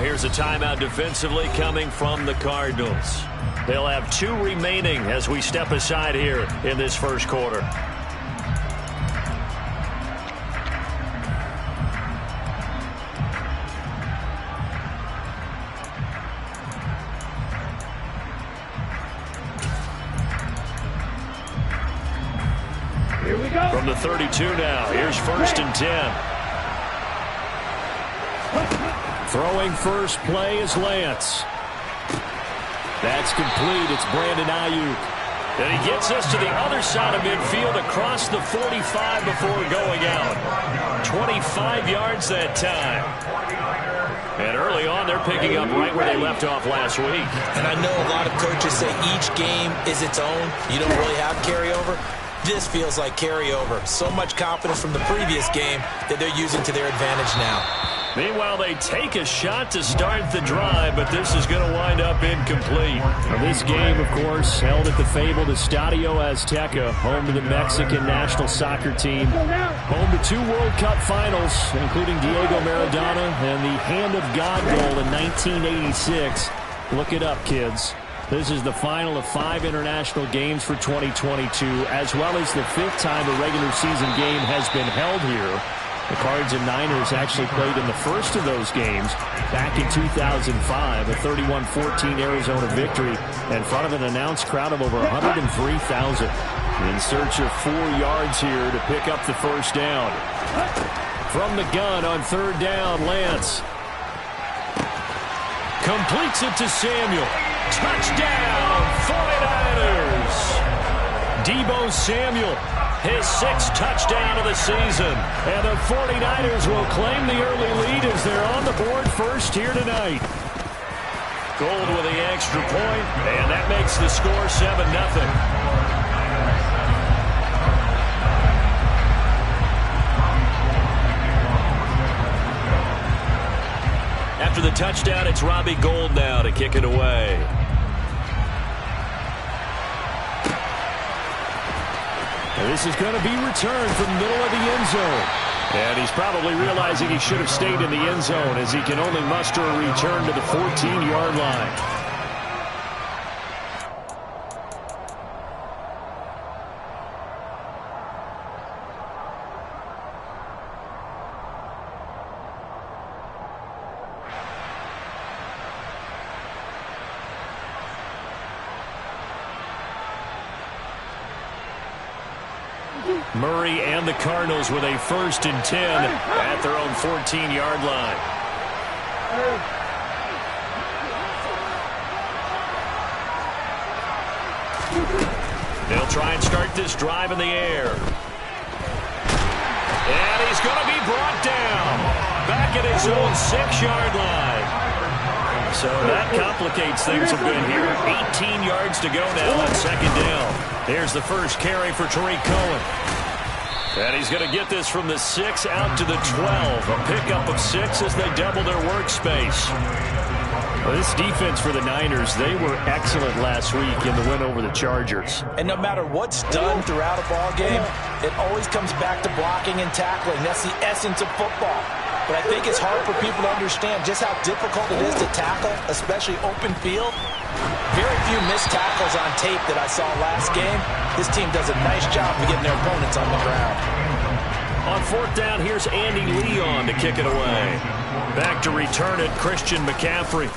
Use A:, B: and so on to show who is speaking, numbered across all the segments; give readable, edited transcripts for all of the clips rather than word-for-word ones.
A: here's a timeout defensively coming from the Cardinals. They'll have 2 remaining as we step aside here in this first quarter.
B: Here we go.
A: From the 32 now, here's 1st and 10. Throwing first play is Lance. That's complete. It's Brandon Ayuk. And he gets us to the other side of midfield across the 45 before going out. 25 yards that time. And early on, they're picking up right where they left off last week.
C: And I know a lot of coaches say each game is its own. You don't really have carryover. This feels like carryover. So much confidence from the previous game that they're using to their advantage now.
A: Meanwhile, they take a shot to start the drive, but this is going to wind up incomplete. Now, this game, of course, held at the fabled Estadio Azteca, home to the Mexican national soccer team. Home to 2 World Cup finals, including Diego Maradona and the Hand of God goal in 1986. Look it up, kids. This is the final of 5 international games for 2022, as well as the 5th time a regular season game has been held here. The Cards and Niners actually played in the first of those games back in 2005, a 31-14 Arizona victory in front of an announced crowd of over 103,000. In search of 4 yards here to pick up the first down. From the gun on 3rd down, Lance completes it to Samuel. Touchdown, 49ers! Deebo Samuel, his 6th touchdown of the season. And the 49ers will claim the early lead as they're on the board first here tonight. Gold with the extra point, and that makes the score 7-0. After the touchdown, it's Robbie Gould now to kick it away. And this is going to be returned from the middle of the end zone. And he's probably realizing he should have stayed in the end zone as he can only muster a return to the 14-yard line. Murray and the Cardinals with a 1st and 10 at their own 14-yard line. They'll try and start this drive in the air. And he's going to be brought down back at his own 6-yard line. So that complicates things a bit here. 18 yards to go now on 2nd down. Here's the first carry for Tariq Cohen. And he's going to get this from the 6 out to the 12. A pickup of 6 as they double their workspace. Well, this defense for the Niners, they were excellent last week in the win over the Chargers.
C: And no matter what's done throughout a ball game, it always comes back to blocking and tackling. That's the essence of football. But I think it's hard for people to understand just how difficult it is to tackle, especially open field. Very few missed tackles on tape that I saw last game. This team does a nice job of getting their opponents on the ground.
A: On 4th down, here's Andy Leon to kick it away. Back to return it, Christian McCaffrey.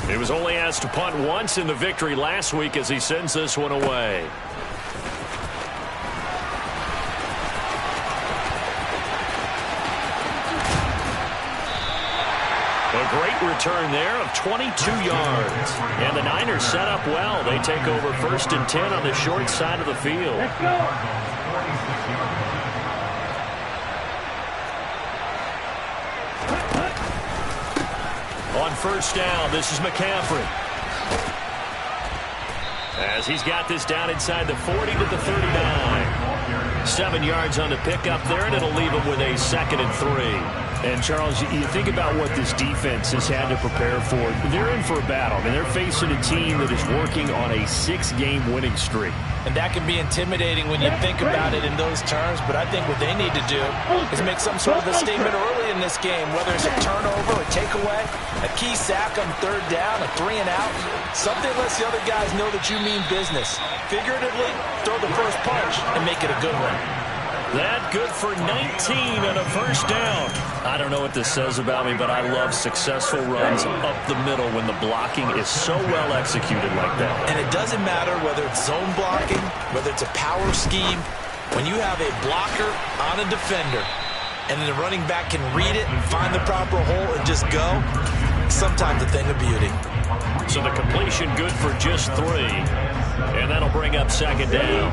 A: He was only asked to punt once in the victory last week as he sends this one away. A great return there of 22 yards. And the Niners set up well. They take over 1st and 10 on the short side of the field.
B: Let's go.
A: On 1st down, this is McCaffrey. As he's got this down inside the 40 to the 39. 7 yards on the pickup there, and it'll leave him with a 2nd and 3. And, Charles, you think about what this defense has had to prepare for. They're in for a battle. I mean, they're facing a team that is working on a 6-game winning streak.
C: And that can be intimidating when you think about it in those terms, but I think what they need to do is make some sort of a statement early in this game, whether it's a turnover, a takeaway, a key sack on third down, a 3-and-out. Something lets the other guys know that you mean business. Figuratively, throw the first punch and make it a good one.
A: That good for 19 on a first down. I don't know what this says about me, but I love successful runs up the middle when the blocking is so well executed like that.
C: And it doesn't matter whether it's zone blocking, whether it's a power scheme. When you have a blocker on a defender and then the running back can read it and find the proper hole and just go, sometimes a thing of beauty.
A: So the completion good for just 3. And that'll bring up second down.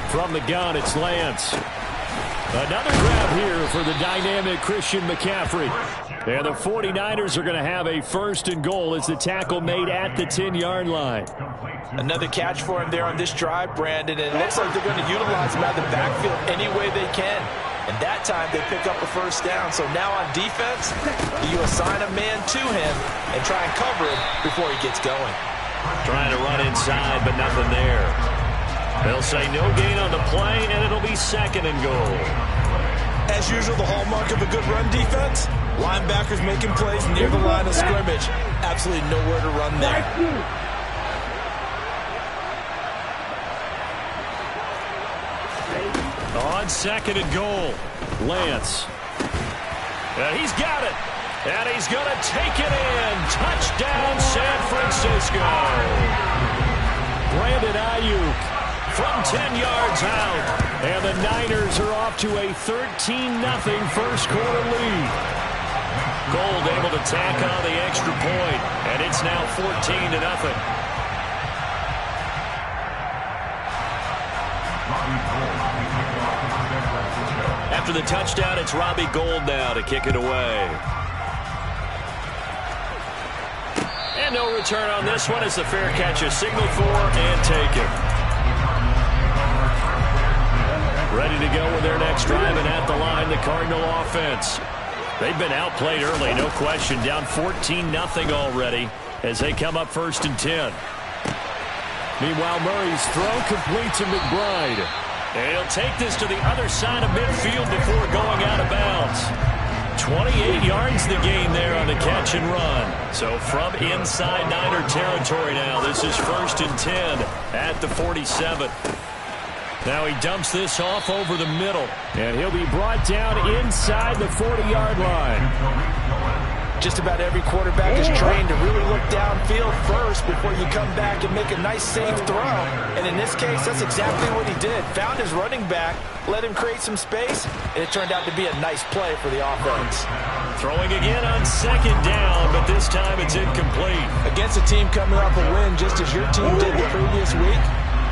A: From the gun, it's Lance. Another grab here for the dynamic Christian McCaffrey. And the 49ers are going to have a first and goal as the tackle made at the 10-yard line.
C: Another catch for him there on this drive, Brandon. And it looks like they're going to utilize him out of the backfield any way they can. And that time they pick up a first down. So now on defense, you assign a man to him and try and cover him before he gets going.
A: Trying to run inside, but nothing there. They'll say no gain on the play, and it'll be second and goal.
C: As usual, the hallmark of a good run defense, linebackers making plays near the line of scrimmage. Absolutely nowhere to run there.
A: On second and goal, Lance. He's got it. And he's going to take it in. Touchdown, San Francisco. Brandon Ayuk from 10 yards out. And the Niners are off to a 13-0 first quarter lead. Gold able to tack on the extra point. And it's now 14-0. After the touchdown, it's Robbie Gould now to kick it away. And no return on this one as the fair catch is signaled for and taken. Ready to go with their next drive, and at the line, the Cardinal offense. They've been outplayed early, no question. Down 14-0 already as they come up first and 10. Meanwhile, Murray's throw complete to McBride. And he'll take this to the other side of midfield before going out of bounds. 28 yards the gain there on the catch and run. So from inside Niner territory now, this is first and 10 at the 47. Now he dumps this off over the middle, and he'll be brought down inside the 40-yard line. Just about every quarterback is trained to really look downfield first before you come back and make a nice, safe throw. And in this case, that's exactly what he did. Found his running back, let him create some space, and it turned out to be a nice play for the offense. Throwing again on second down, but this time it's incomplete. Against a team coming off a win just as your team did the previous week,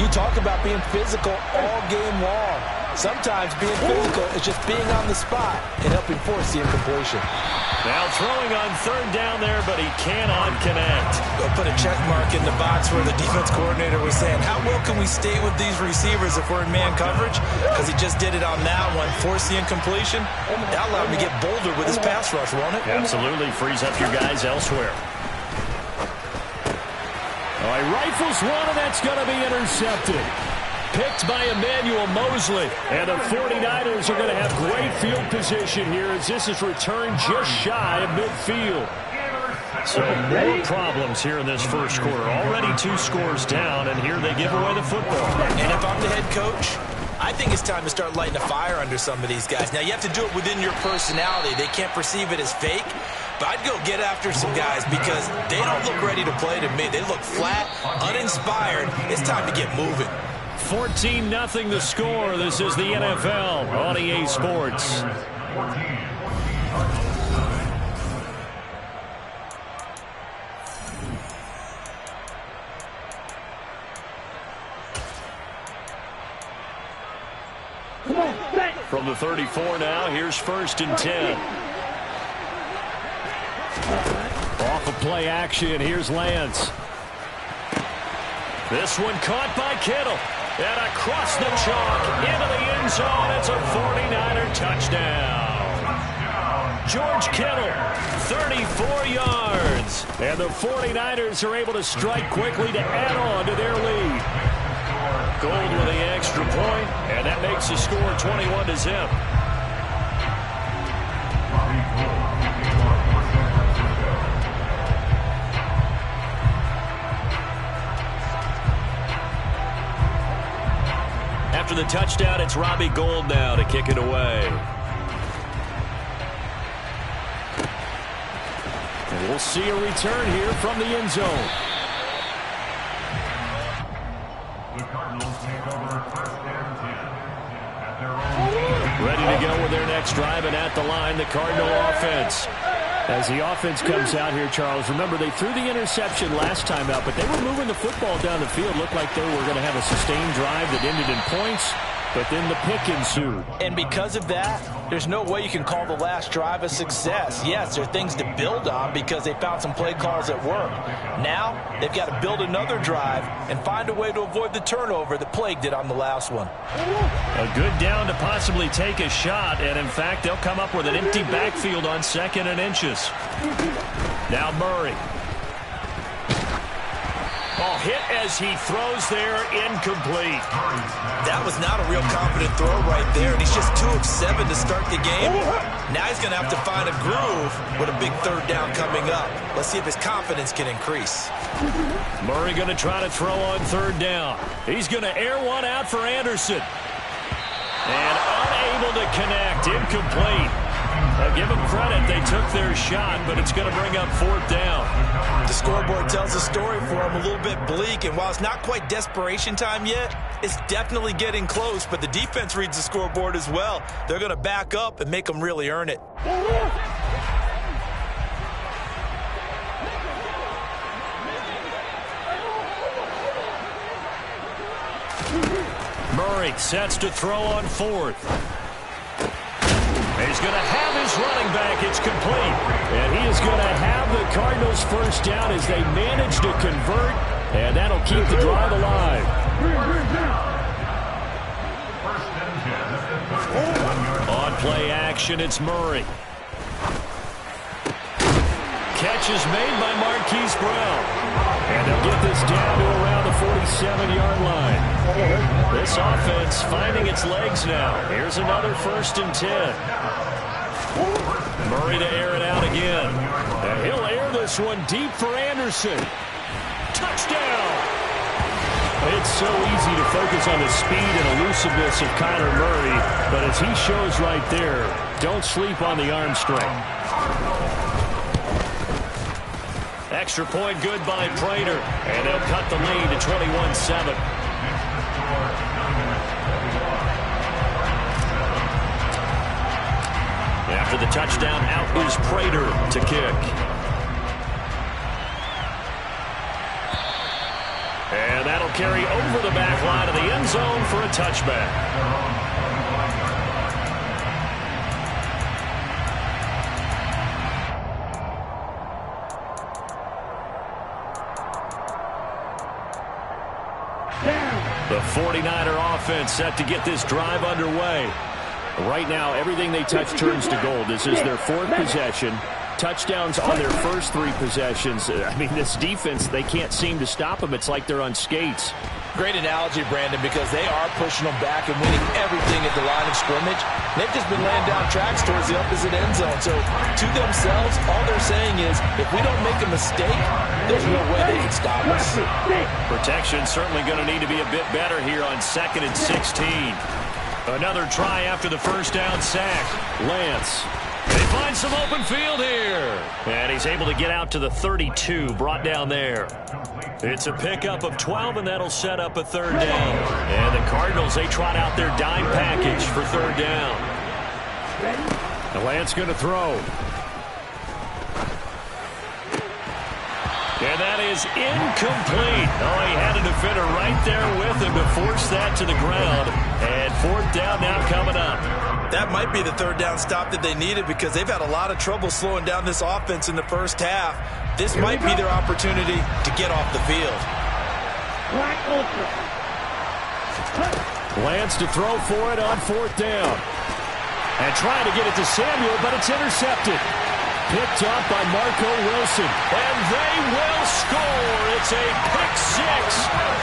A: you talk about being physical all game long. Sometimes being physical is just being on the spot and helping force the incompletion. Now throwing on third down there, but he cannot connect. They'll put a check mark in the box where the defense coordinator was saying, how well can we stay with these receivers if we're in man coverage? Because he just did it on that one, forced the incompletion. That allowed him to get bolder with his pass rush, won't it? Absolutely, frees up your guys elsewhere. All right, rifles one, and that's going to be intercepted. Picked by Emmanuel Mosley. And the 49ers are going to have great field position here as this is returned just shy of midfield. So more problems here in this first quarter. Already 2 scores down, and here they give away the football.
C: And if I'm the head coach, I think it's time to start lighting a fire under some of these guys. Now, you have to do it within your personality. They can't perceive it as fake. But I'd go get after some guys because they don't look ready to play to me. They look flat, uninspired. It's time to get moving.
A: 14-0 the score. This is the NFL on EA Sports. From the 34 now, here's first and 10. Off of play action, here's Lance. This one caught by Kittle. And across the chalk into the end zone. It's a 49er touchdown. George Kittle, 34 yards. And the 49ers are able to strike quickly to add on to their lead. Gould with the extra point, and that makes the score 21-0. After the touchdown, it's Robbie Gould now to kick it away. And we'll see a return here from the end zone. Ready to go with their next drive, and at the line, the Cardinal offense. As the offense comes out here, Charles, remember they threw the interception last time out, but they were moving the football down the field. Looked like they were going to have a sustained drive that ended in points, but then the pick ensued.
C: And because of that, there's no way you can call the last drive a success. Yes, there are things to build on because they found some play calls that work. Now, they've got to build another drive and find a way to avoid the turnover that plagued it on the last one.
A: A good down to possibly take a shot, and in fact, they'll come up with an empty backfield on 2nd and inches. Now Murray. Ball hit as he throws there, incomplete.
C: That was not a real confident throw right there, and he's just 2 of 7 to start the game. Now he's going to have to find a groove with a big 3rd down coming up. Let's see if his confidence can increase.
A: Murray going to try to throw on 3rd down. He's going to air one out for Anderson. And unable to connect, incomplete. Give them credit, they took their shot, but it's going to bring up 4th down.
C: The scoreboard tells a story for him, a little bit bleak, and while it's not quite desperation time yet, it's definitely getting close, but the defense reads the scoreboard as well. They're going to back up and make them really earn it.
A: Murray sets to throw on 4th. He's going to have his running back. It's complete. And he is going to have the Cardinals' 1st down as they manage to convert. And that'll keep the drive alive. On play action, it's Murray. Catch is made by Marquise Brown. And they'll get this down to around the 47-yard line. This offense finding its legs now. Here's another 1st and 10. Murray to air it out again. And he'll air this one deep for Anderson. Touchdown! It's so easy to focus on the speed and elusiveness of Kyler Murray, but as he shows right there, don't sleep on the arm strength. Extra point good by Prater, and they'll cut the lead to 21-7. After the touchdown, out is Prater to kick. And that'll carry over the back line of the end zone for a touchback. The 49er offense set to get this drive underway. Right now, everything they touch turns to gold. This is their 4th possession. Touchdowns on their first 3 possessions. I mean, this defense, they can't seem to stop them. It's like they're on skates.
C: Great analogy, Brandon, because they are pushing them back and winning everything at the line of scrimmage. They've just been laying down tracks towards the opposite end zone. So, to themselves, all they're saying is, if we don't make a mistake, there's no way they can stop us.
A: Protection certainly going to need to be a bit better here on 2nd and 16. Another try after the 1st down sack. Lance. They find some open field here. And he's able to get out to the 32, brought down there. It's a pickup of 12, and that'll set up a 3rd down. And the Cardinals, they trot out their dime package for 3rd down. The Lance going to throw. And that is incomplete. Oh, he had a defender right there with him to force that to the ground. And 4th down now coming up.
C: That might be the 3rd down stop that they needed because they've had a lot of trouble slowing down this offense in the 1st half. This might be their opportunity to get off the field.
A: Lance to throw for it on 4th down. And trying to get it to Samuel, but it's intercepted. Picked up by Marco Wilson. And they will score. It's a pick 6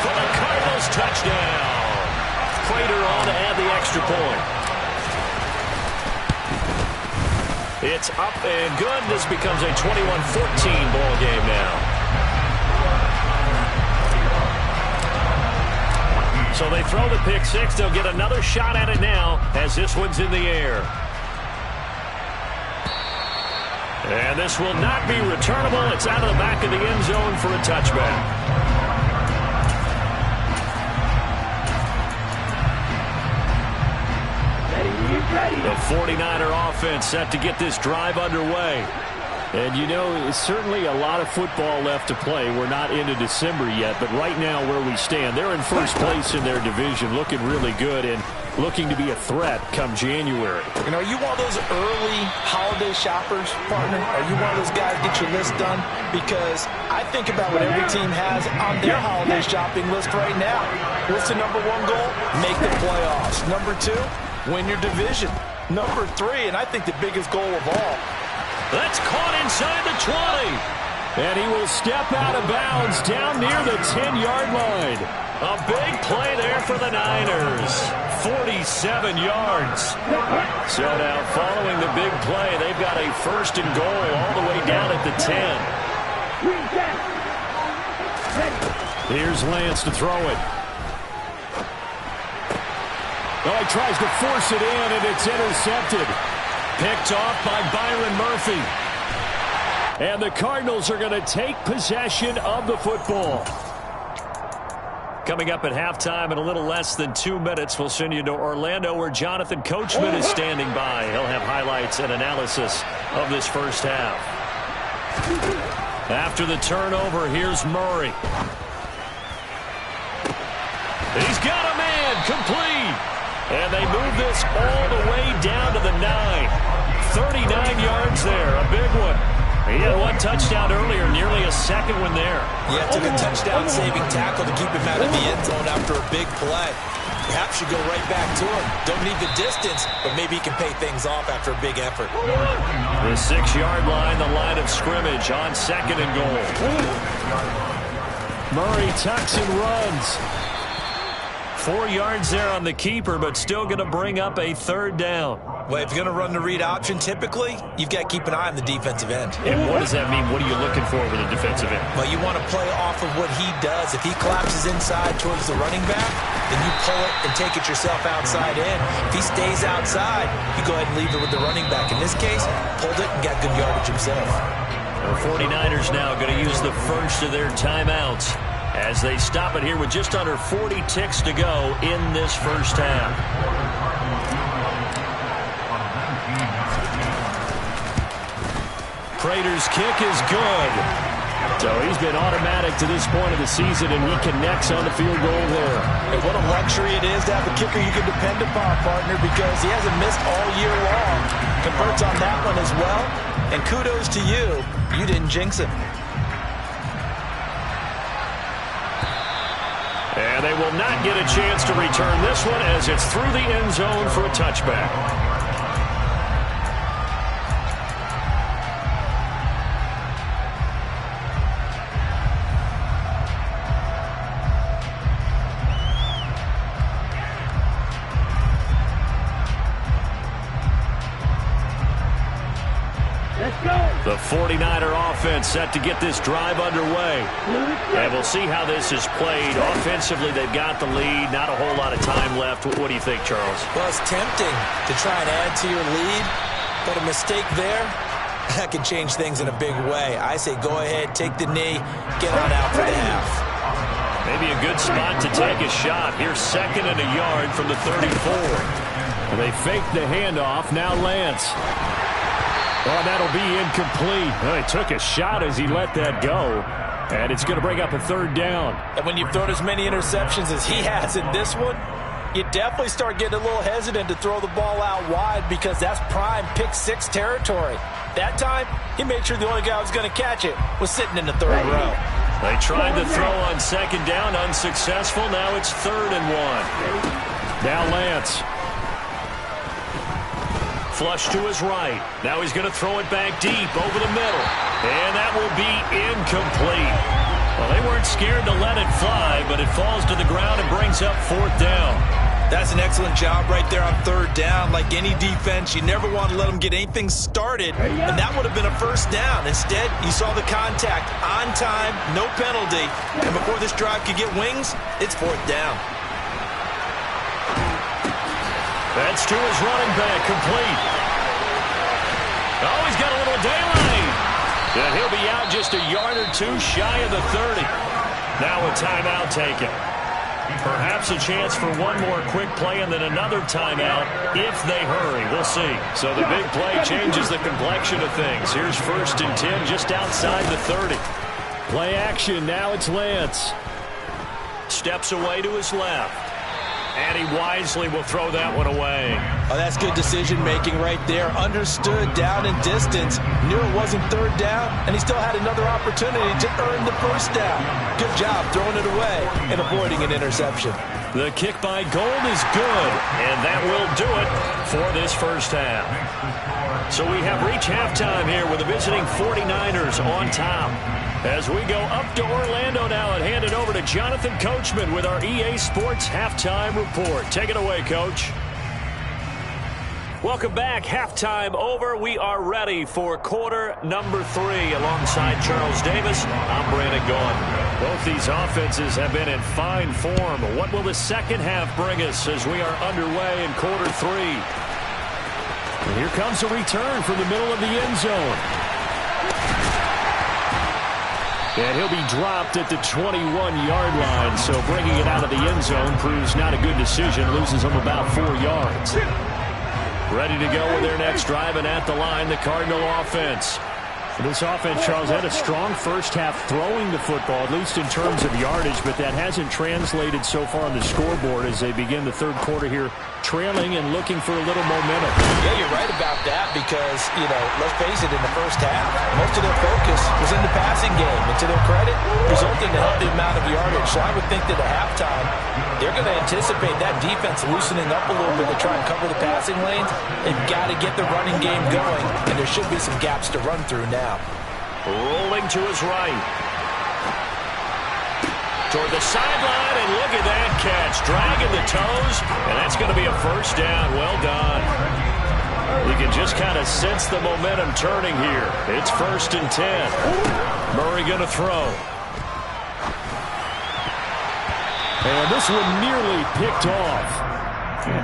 A: for the Cardinals touchdown. Prater on to add the extra point. It's up and good. This becomes a 21-14 ball game now. So they throw the pick 6. They'll get another shot at it now as this one's in the air. And this will not be returnable. It's out of the back of the end zone for a touchback. The 49er offense set to get this drive underway. And, you know, it's certainly a lot of football left to play. We're not into December yet, but right now where we stand, they're in first place in their division, looking really good and looking to be a threat come January.
C: You know, are you one of those early holiday shoppers, partner? Are you one of those guys get your list done? Because I think about what every team has on their holiday shopping list right now. What's the number 1 goal? Make the playoffs. Number 2, win your division. Number 3, and I think the biggest goal of all,
A: that's caught inside the 20. And he will step out of bounds down near the 10-yard line. A big play there for the Niners. 47 yards. So now following the big play, they've got a 1st and goal all the way down at the 10. Here's Lance to throw it. Oh, he tries to force it in, and it's intercepted. Picked off by Byron Murphy. And the Cardinals are going to take possession of the football. Coming up at halftime in a little less than 2 minutes, we'll send you to Orlando where Jonathan Coachman is standing by. He'll have highlights and analysis of this first half. After the turnover, here's Murray. He's got a man complete. And they move this all the way down to the 9. 39 yards there, a big one. He had 1 touchdown earlier, nearly a 2nd one there.
C: Yeah, took a touchdown-saving tackle to keep him out of the end zone after a big play. Perhaps you go right back to him. Don't need the distance, but maybe he can pay things off after a big effort.
A: The 6-yard line, the line of scrimmage on 2nd and goal. Murray tucks and runs. 4 yards there on the keeper, but still going to bring up a 3rd down.
C: Well, if you're going to run the read option, typically, you've got to keep an eye on the defensive end.
A: And what does that mean? What are you looking for with a defensive end?
C: Well, you want to play off of what he does. If he collapses inside towards the running back, then you pull it and take it yourself outside in. If he stays outside, you go ahead and leave it with the running back. In this case, pulled it and got good yardage himself.
A: The 49ers now going to use the first of their timeouts as they stop it here with just under 40 ticks to go in this first half. Prater's kick is good. So he's been automatic to this point of the season, and he connects on the field goal there.
C: And what a luxury it is to have a kicker you can depend upon, partner, because he hasn't missed all year long. Converts on that one as well. And kudos to you. You didn't jinx him.
A: And they will not get a chance to return this one as it's through the end zone for a touchback. The 49er offense set to get this drive underway. And we'll see how this is played. Offensively, they've got the lead. Not a whole lot of time left. What do you think, Charles?
C: Well, it's tempting to try and add to your lead, but a mistake there, that can change things in a big way. I say go ahead, take the knee, get on out for the half.
A: Maybe a good spot to take a shot. Here's 2nd and a yard from the 34. And they fake the handoff. Now Lance. Oh, that'll be incomplete. Well, he took a shot as he let that go. And it's going to bring up a 3rd down.
C: And when you've thrown as many interceptions as he has in this one, you definitely start getting a little hesitant to throw the ball out wide because that's prime pick 6 territory. That time, he made sure the only guy who was going to catch it was sitting in the 3rd row.
A: They tried to throw on second down, unsuccessful. Now it's 3rd and 1. Now Lance. Flush to his right. Now he's going to throw it back deep over the middle. And that will be incomplete. Well, they weren't scared to let it fly, but it falls to the ground and brings up 4th down.
C: That's an excellent job right there on 3rd down. Like any defense, you never want to let them get anything started, and that would have been a 1st down. Instead, you saw the contact on time, no penalty, and before this drive could get wings, it's 4th down.
A: That's to his running back, complete. Oh, he's got a little daylight. And he'll be out just a yard or two shy of the 30. Now a timeout taken. Perhaps a chance for one more quick play and then another timeout if they hurry. We'll see. So the big play changes the complexion of things. Here's 1st and 10 just outside the 30. Play action. Now it's Lance. Steps away to his left. And he wisely will throw that one away.
C: Oh, that's good decision-making right there. Understood down and distance. Knew it wasn't 3rd down, and he still had another opportunity to earn the 1st down. Good job throwing it away and avoiding an interception.
A: The kick by Gold is good, and that will do it for this 1st half. So we have reached halftime here with the visiting 49ers on top. As we go up to Orlando now and hand it over to Jonathan Coachman with our EA Sports Halftime Report. Take it away, Coach. Welcome back. Halftime over. We are ready for quarter number 3. Alongside Charles Davis, I'm Brandon Gaudin. Both these offenses have been in fine form. What will the second half bring us as we are underway in quarter 3? And here comes a return from the middle of the end zone. And he'll be dropped at the 21-yard line, so bringing it out of the end zone proves not a good decision. Loses him about 4 yards. Ready to go with their next drive, and at the line, the Cardinal offense. This offense, Charles, had a strong first half throwing the football, at least in terms of yardage, but that hasn't translated so far on the scoreboard as they begin the 3rd quarter here, trailing and looking for a little momentum.
C: Yeah, you're right about that because, let's face it, in the first half, most of their focus was in the passing game. And to their credit, resulting in a healthy amount of yardage. So I would think that at halftime, they're going to anticipate that defense loosening up a little bit to try and cover the passing lanes. They've got to get the running game going, and there should be some gaps to run through now.
A: Rolling to his right. Toward the sideline, and look at that catch. Dragging the toes, and that's going to be a 1st down. Well done. You can just kind of sense the momentum turning here. It's 1st and 10. Murray going to throw. And this one nearly picked off.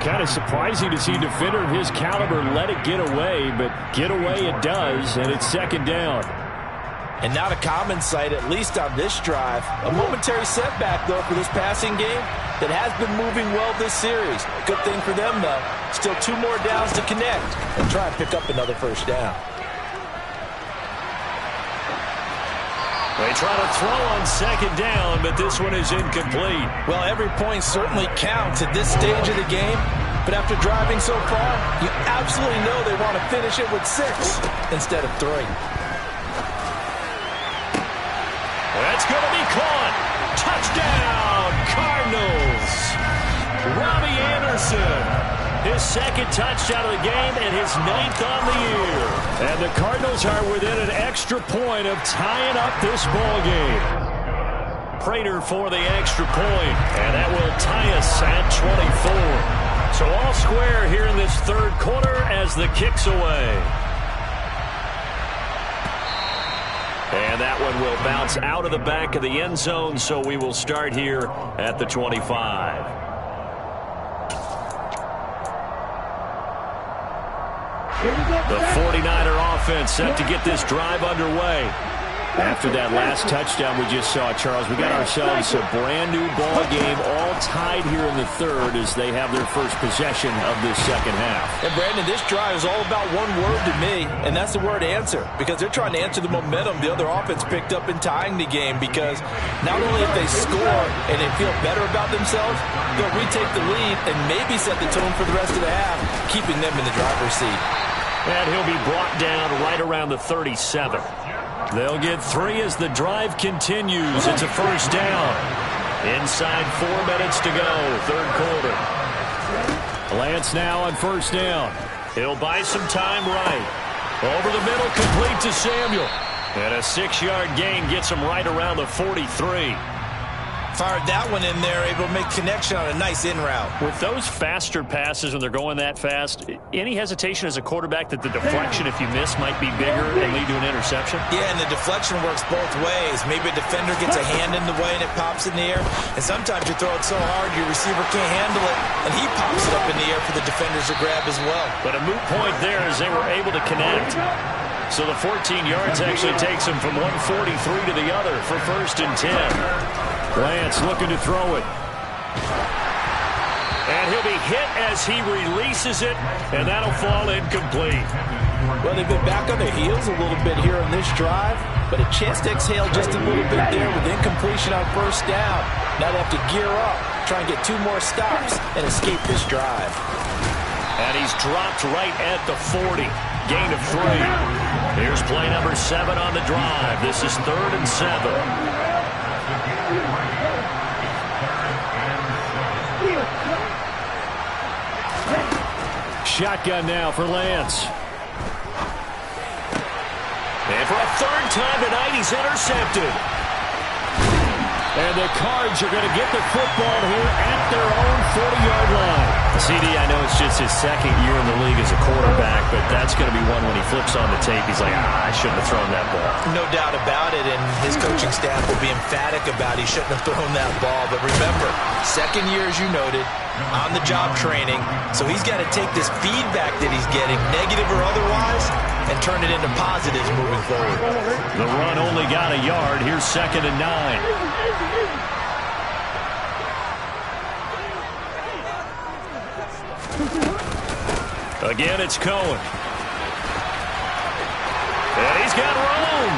A: Kind of surprising to see a defender of his caliber let it get away, but get away it does, and it's 2nd down.
C: And not a common sight, at least on this drive. A momentary setback, though, for this passing game that has been moving well this series. Good thing for them, though. Still 2 more downs to connect and try and pick up another 1st down.
A: They try to throw on 2nd down, but this one is incomplete.
C: Well, every point certainly counts at this stage of the game. But after driving so far, you absolutely know they want to finish it with 6 instead of 3.
A: That's going to be caught. Touchdown, Cardinals. Robbie Anderson. His 2nd touchdown of the game and his 9th on the year. And the Cardinals are within an extra point of tying up this ball game. Prater for the extra point, and that will tie us at 24. So all square here in this 3rd quarter as the kick's away. And that one will bounce out of the back of the end zone, so we will start here at the 25. The 49er offense set to get this drive underway. After that last touchdown we just saw, Charles, we got ourselves a brand new ball game, all tied here in the 3rd as they have their first possession of this 2nd half.
C: And Brandon, this drive is all about one word to me, and that's the word answer, because they're trying to answer the momentum the other offense picked up in tying the game, because not only if they score and they feel better about themselves, they'll retake the lead and maybe set the tone for the rest of the half, keeping them in the driver's seat.
A: And he'll be brought down right around the 37. They'll get 3 as the drive continues. It's a first down. Inside 4 minutes to go, third quarter. Lance now on first down. He'll buy some time right. Over the middle, complete to Samuel. And a 6-yard gain gets him right around the 43.
C: Fired that one in there, able to make connection on a nice in route.
A: With those faster passes when they're going that fast, any hesitation as a quarterback that the deflection, if you miss, might be bigger and lead to an interception?
C: Yeah, and the deflection works both ways. Maybe a defender gets a hand in the way and it pops in the air. And sometimes you throw it so hard your receiver can't handle it, and he pops it up in the air for the defenders to grab as well.
A: But a moot point there as they were able to connect. So the 14 yards actually takes him from 143 to the other for first and 10. Lance looking to throw it. And he'll be hit as he releases it, and that'll fall incomplete.
C: Well, they've been back on their heels a little bit here on this drive, but a chance to exhale just a little bit there with incompletion on first down. Now they have to gear up, try and get 2 more stops, and escape this drive.
A: And he's dropped right at the 40. Gain of 3. Here's play number 7 on the drive. This is 3rd and 7. Shotgun now for Lance. And for a 3rd time tonight, he's intercepted. And the Cards are going to get the football here at their own 40-yard line. CD, I know it's just his 2nd year in the league as a quarterback, but that's going to be one when he flips on the tape. He's like, I shouldn't have thrown that ball.
C: No doubt about it, and his coaching staff will be emphatic about he shouldn't have thrown that ball. But remember, 2nd year, as you noted, on-the-job training, so he's got to take this feedback that he's getting, negative or otherwise, and turn it into positives moving forward.
A: The run only got a yard. Here's 2nd and 9. Again, it's Cohen. And he's got room.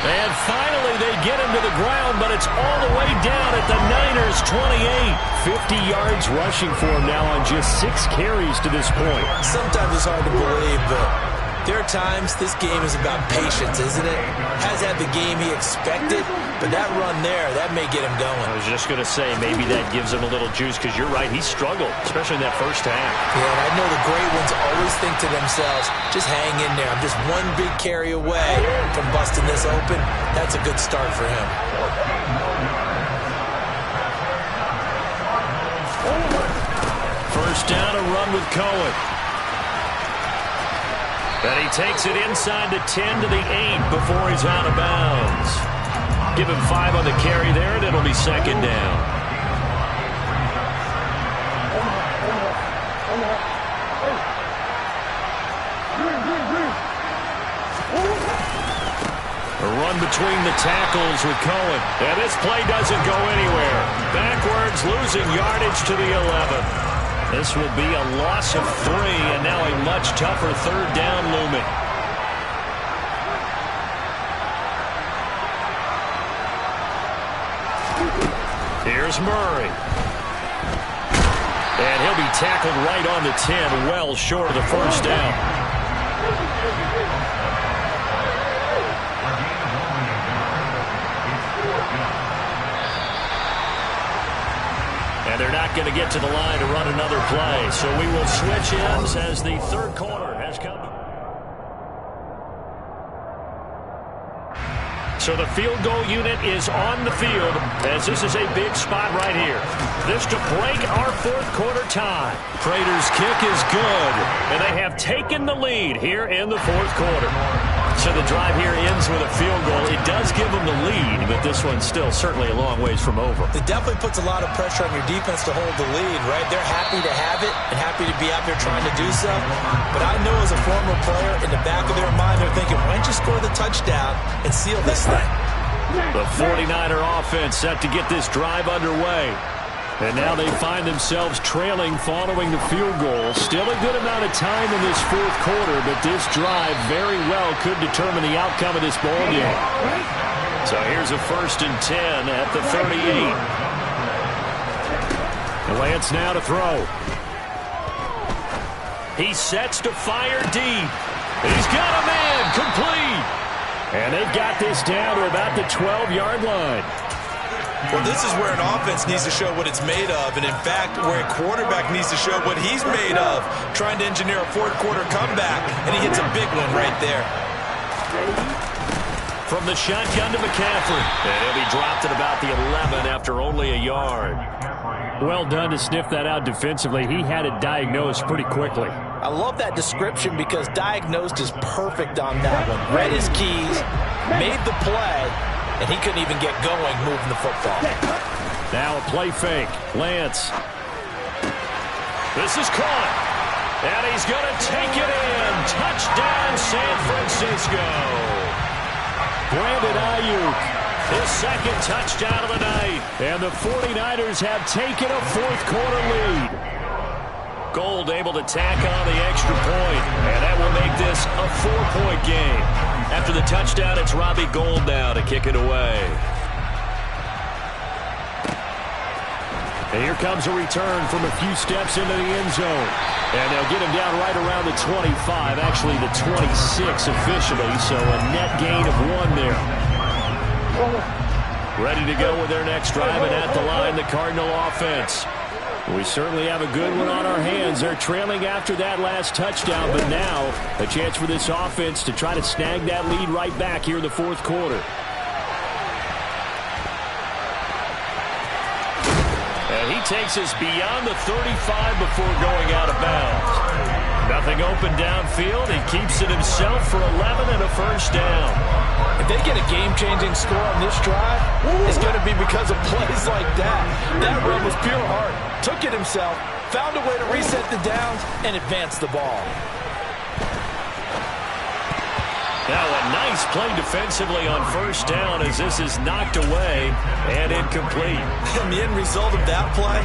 A: And finally, they get him to the ground, but it's all the way down at the Niners' 28. 50 yards rushing for him now on just 6 carries to this point.
C: Sometimes it's hard to believe, but there are times this game is about patience, isn't it? Has had the game he expected, but that run there, that may get him going.
A: I was just going to say, maybe that gives him a little juice, because you're right, he struggled, especially in that first half.
C: Yeah, and I know the great ones always think to themselves, just hang in there. I'm just one big carry away from busting this open. That's a good start for him.
A: First down, a run with Cohen. And he takes it inside the 10 to the 8 before he's out of bounds. Give him 5 on the carry there, and it'll be 2nd down. A run between the tackles with Cohen. And this play doesn't go anywhere. Backwards, losing yardage to the 11. This will be a loss of 3, and now a much tougher 3rd down looming. Here's Murray. And he'll be tackled right on the 10, well short of the first down. And they're not going to get to the line to run another play. So we will switch ends as the 3rd quarter has come. So the field goal unit is on the field as this is a big spot right here. This to break our 4th quarter tie. Prater's kick is good, and they have taken the lead here in the 4th quarter. So the drive here ends with a field goal. It does give them the lead, but this one's still certainly a long ways from over.
C: It definitely puts a lot of pressure on your defense to hold the lead, right? They're happy to have it and happy to be out there trying to do so. But I know as a former player, in the back of their mind, they're thinking, why don't you score the touchdown and seal this thing?
A: The 49er offense set to get this drive underway. And now they find themselves trailing following the field goal. Still a good amount of time in this 4th quarter, but this drive very well could determine the outcome of this ball game. So here's a 1st and 10 at the 38. Lance now to throw. He sets to fire deep. He's got a man complete. And they've got this down to about the 12-yard line.
C: Well, this is where an offense needs to show what it's made of, and in fact, where a quarterback needs to show what he's made of, trying to engineer a fourth-quarter comeback, and he hits a big one right there.
A: From the shotgun to McCaffrey, and he'll be dropped at about the 11 after only a yard. Well done to sniff that out defensively. He had it diagnosed pretty quickly.
C: I love that description because diagnosed is perfect on that one. Read his keys, made the play, and he couldn't even get going moving the football.
A: Now a play fake. Lance. This is caught. And he's going to take it in. Touchdown, San Francisco. Brandon Ayuk, his second touchdown of the night. And the 49ers have taken a fourth-quarter lead. Gold able to tack on the extra point, and that will make this a 4-point game. After the touchdown, it's Robbie Gould now to kick it away. And here comes a return from a few steps into the end zone. And they'll get him down right around the 25, actually the 26 officially, so a net gain of 1 there. Ready to go with their next drive, and at the line, the Cardinal offense. We certainly have a good one on our hands. They're trailing after that last touchdown, but now a chance for this offense to try to snag that lead right back here in the fourth quarter. And he takes us beyond the 35 before going out of bounds. Nothing open downfield. He keeps it himself for 11 and a first down. If they get a game-changing score on this drive, it's going to be because of plays like that. That run was pure heart. Took it himself, found a way to reset the downs, and advance the ball. Now a nice play defensively on first down as this is knocked away and incomplete. And the end result of that play,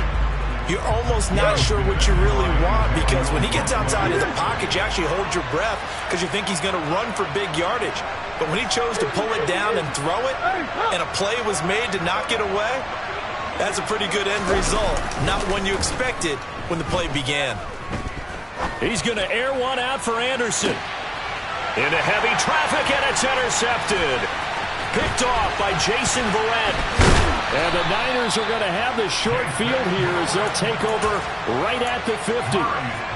A: you're almost not sure what you really want because when he gets outside of the pocket, you actually hold your breath because you think he's going to run for big yardage. But when he chose to pull it down and throw it, and a play was made to knock it away, that's a pretty good end result. Not one you expected when the play began. He's going to air one out for Anderson. Into heavy traffic, and it's intercepted. Picked off by Jason Verrett. And the Niners are going to have the short field here as they'll take over right at the 50.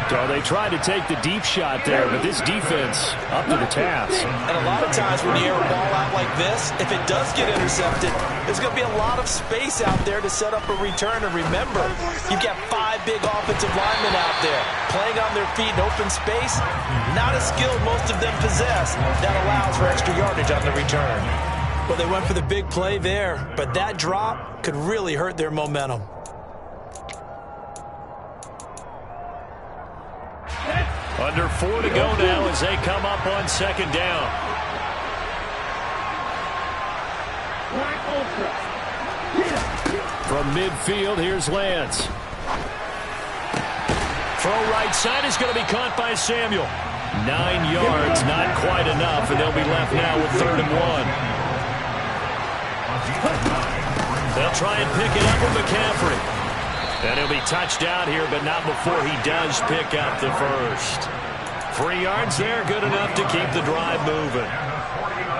A: So they tried to take the deep shot there, but this defense up to the task. And a lot of times when you air a ball out like this, if it does get intercepted, there's going to be a lot of space out there to set up a return. And remember, you've got 5 big offensive linemen out there playing on their feet in open space. Not a skill most of them possess that allows for extra yardage on the return. Well, they went for the big play there, but that drop could really hurt their momentum. Under 4 to go now as they come up on second down. From midfield, here's Lance. Throw right side is going to be caught by Samuel. 9 yards, not quite enough, and they'll be left now with 3rd and 1. They'll try and pick it up with McCaffrey. And he'll be touched out here, but not before he does pick up the first. 3 yards there, good enough to keep the drive moving.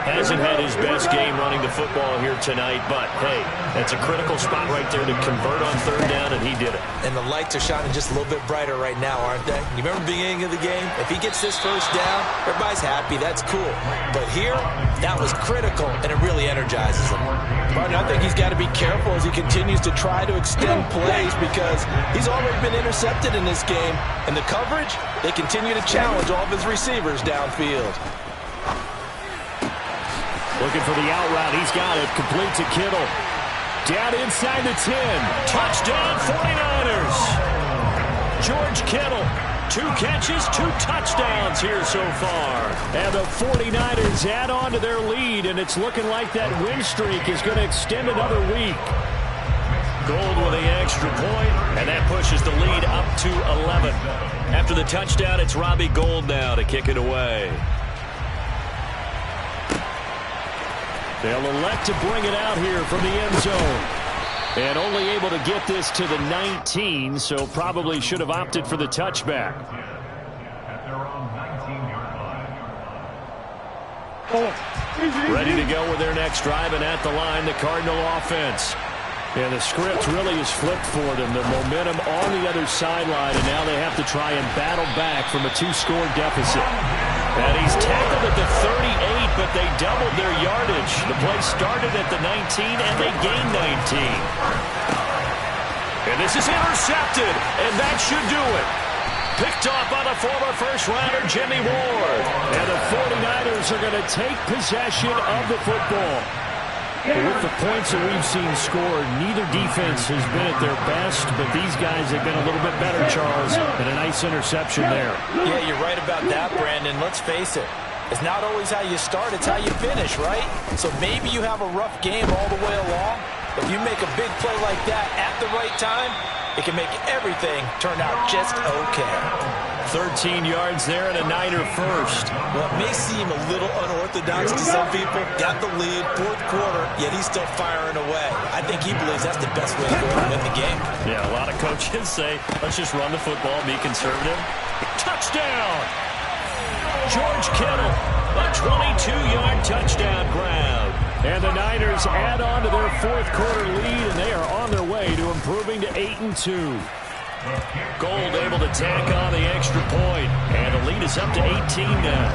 A: Hasn't had his best game running the football here tonight, but, hey, that's a critical spot right there to convert on 3rd down, and he did it. And the lights are shining just a little bit brighter right now, aren't they? You remember the beginning of the game? If he gets this first down, everybody's happy. That's cool. But here, that was critical, and it really energizes him. Partner, I think he's got to be careful as he continues to try to extend plays because he's already been intercepted in this game. And the coverage, they continue to challenge all of his receivers downfield. Looking for the out route. He's got it. Complete to Kittle. Down inside the 10. Touchdown 49ers. George Kittle. 2 catches, 2 touchdowns here so far. And the 49ers add on to their lead, and it's looking like that win streak is going to extend another week. Gould with the extra point, and that pushes the lead up to 11. After the touchdown, it's Robbie Gould now to kick it away. They'll elect to bring it out here from the end zone. And only able to get this to the 19, so probably should have opted for the touchback. At their own 19-yard line. Ready to go with their next drive, and at the line, the Cardinal offense. And the script really is flipped for them. The momentum on the other sideline, and now they have to try and battle back from a 2-score deficit. And he's tackled at the 38, but they doubled their yardage. The play started at the 19, and they gained 19. And this is intercepted, and that should do it. Picked off by the former first-rounder Jimmy Ward. And the 49ers are going to take possession of the football. With the points that we've seen scored, neither defense has been at their best, but these guys have been a little bit better, Charles, and a nice interception there.
C: Yeah, you're right about that, Brandon. Let's face it. It's not always how you start, it's how you finish, right? So maybe you have a rough game all the way along, but if you make a big play like that at the right time, it can make everything turn out just okay.
A: 13 yards there and a Niner first.
C: Well, it may seem a little unorthodox to some people. Got the lead, fourth quarter, yet he's still firing away. I think he believes that's the best way to go and win the game.
A: Yeah, a lot of coaches say, let's just run the football, be conservative. Touchdown! George Kittle, a 22-yard touchdown grab. And the Niners add on to their fourth quarter lead, and they are on their way to improving to 8-2. Gold able to tack on the extra point, and the lead is up to 18 now.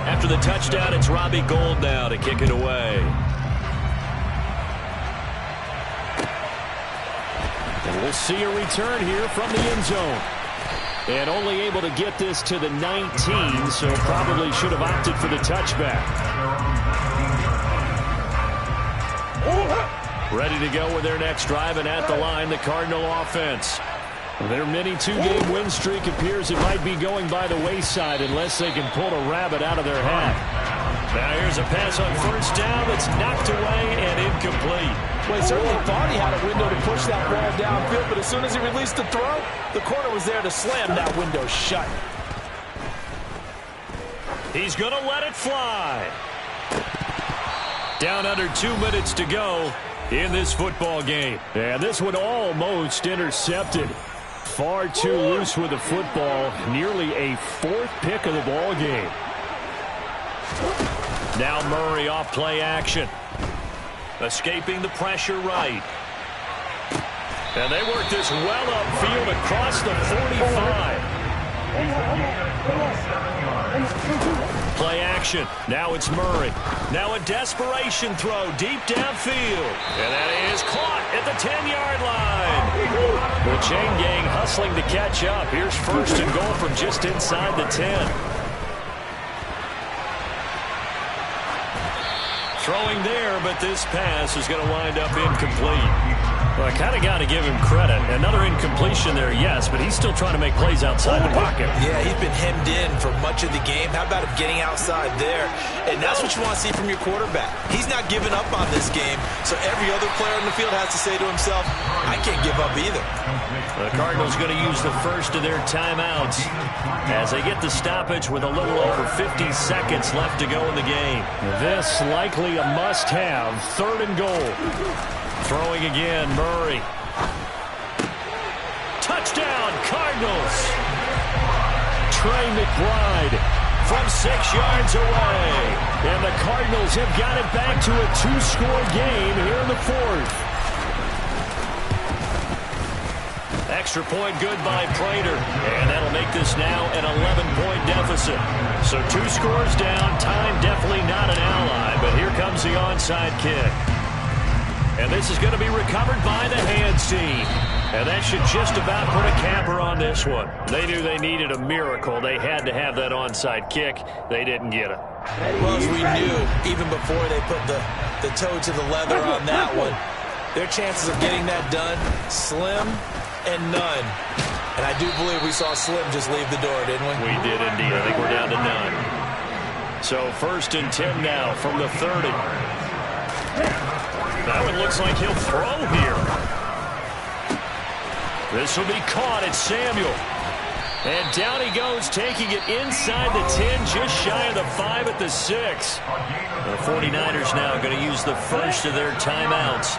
A: After the touchdown, it's Robbie Gould now to kick it away. And we'll see a return here from the end zone. And only able to get this to the 19, so probably should have opted for the touchback. Ready to go with their next drive, and at the line, the Cardinal offense. Their mini 2-game win streak appears it might be going by the wayside unless they can pull a rabbit out of their hat. Now here's a pass on first down that's knocked away and incomplete.
C: Well, he certainly thought he had a window to push that ball downfield, but as soon as he released the throw, the corner was there to slam that window shut.
A: He's going to let it fly. Down under 2 minutes to go in this football game. And this one almost intercepted. Far too loose with the football. Nearly a fourth pick of the ball game. Now Murray off play action. Escaping the pressure right. And they work this well upfield across the 45. Play action. Now it's Murray. Now a desperation throw deep downfield. And that is caught at the 10-yard line. The chain gang hustling to catch up. Here's first and goal from just inside the 10. Throwing there, but this pass is going to wind up incomplete. Well, I kind of got to give him credit. Another incompletion there, yes, but he's still trying to make plays outside the pocket.
C: Yeah, he's been hemmed in for much of the game. How about him getting outside there? And that's what you want to see from your quarterback. He's not giving up on this game, so every other player on the field has to say to himself, I can't give up either.
A: The Cardinals going to use the first of their timeouts as they get the stoppage with a little over 50 seconds left to go in the game. This likely a must-have. Third and goal. Throwing again, Murray. Touchdown, Cardinals. Trey McBride from 6 yards away. And the Cardinals have got it back to a 2-score game here in the fourth. Extra point good by Prater. And that'll make this now an 11-point deficit. So 2 scores down. Time definitely not an ally. But here comes the onside kick. And this is going to be recovered by the hands team. And that should just about put a capper on this one. They knew they needed a miracle. They had to have that onside kick. They didn't get it.
C: Well, as we knew, even before they put the toe to the leather on that one, their chances of getting that done, slim and none. And I do believe we saw Slim just leave the door, didn't we?
A: We did indeed. I think we're down to none. So first and 10 now from the 30. That one looks like he'll throw here. This will be caught at Samuel. And down he goes, taking it inside the 10, just shy of the 5 at the 6. The 49ers now going to use the first of their timeouts.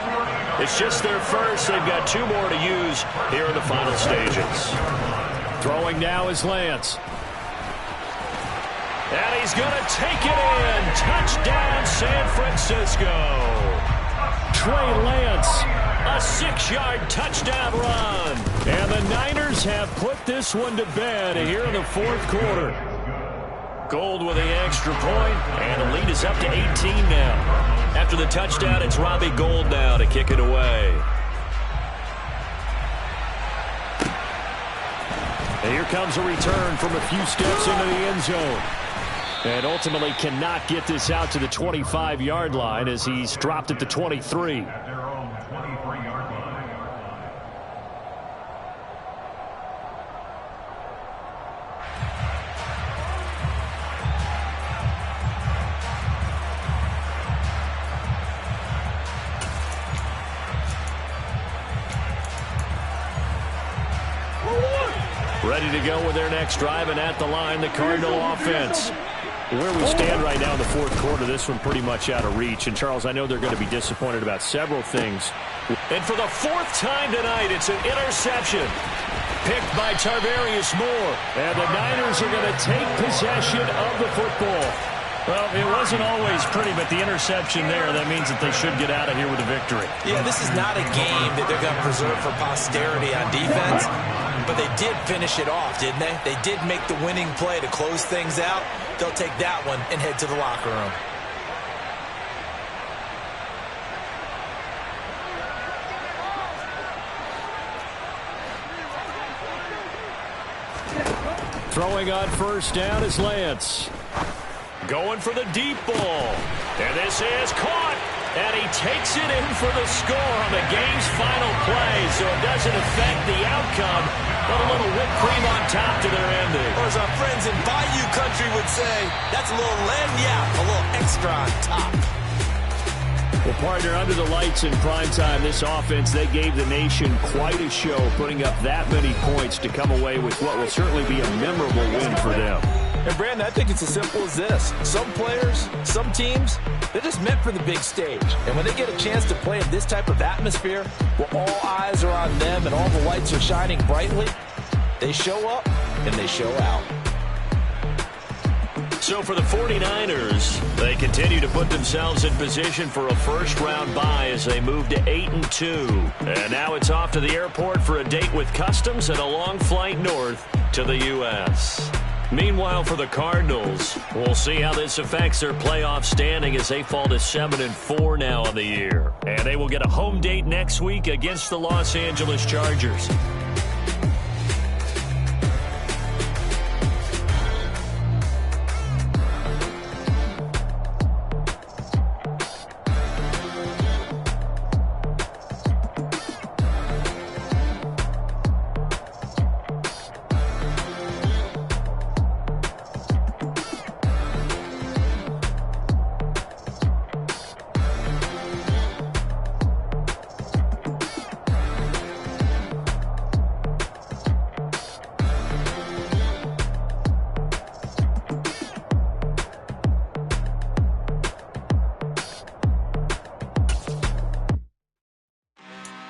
A: It's just their first. They've got 2 more to use here in the final stages. Throwing now is Lance. And he's going to take it in. Touchdown, San Francisco. Trey Lance, a 6-yard touchdown run. And the Niners have put this one to bed here in the fourth quarter. Gold with the extra point, and the lead is up to 18 now. After the touchdown, it's Robbie Gould now to kick it away. And here comes a return from a few steps into the end zone. And ultimately cannot get this out to the 25-yard line as he's dropped at the 23. Ready to go with their next drive, and at the line, the Cardinal offense. Where we stand right now in the fourth quarter, this one pretty much out of reach. And, Charles, I know they're going to be disappointed about several things. And for the fourth time tonight, it's an interception. Picked by Tarvarius Moore. And the Niners are going to take possession of the football. Well, it wasn't always pretty, but the interception there, that means that they should get out of here with a victory.
C: Yeah, this is not a game that they're going to preserve for posterity on defense. But they did finish it off, didn't they? They did make the winning play to close things out. They'll take that one and head to the locker room.
A: Throwing on first down is Lance. Going for the deep ball. And this is caught. And he takes it in for the score on the game's final play, so it doesn't affect the outcome, but a little whipped cream on top to their ending.
C: Or as our friends in Bayou Country would say, that's a little lagniappe, a little extra on top.
A: Well, partner, under the lights in primetime, this offense, they gave the nation quite a show, putting up that many points to come away with what will certainly be a memorable win for them.
C: And, Brandon, I think it's as simple as this. Some players, some teams, they're just meant for the big stage. And when they get a chance to play in this type of atmosphere, where all eyes are on them and all the lights are shining brightly, they show up and they show out.
A: So for the 49ers, they continue to put themselves in position for a first-round bye as they move to 8-2. And now it's off to the airport for a date with Customs and a long flight north to the U.S. Meanwhile, for the Cardinals, we'll see how this affects their playoff standing as they fall to 7-4 now on the year. And they will get a home date next week against the Los Angeles Chargers.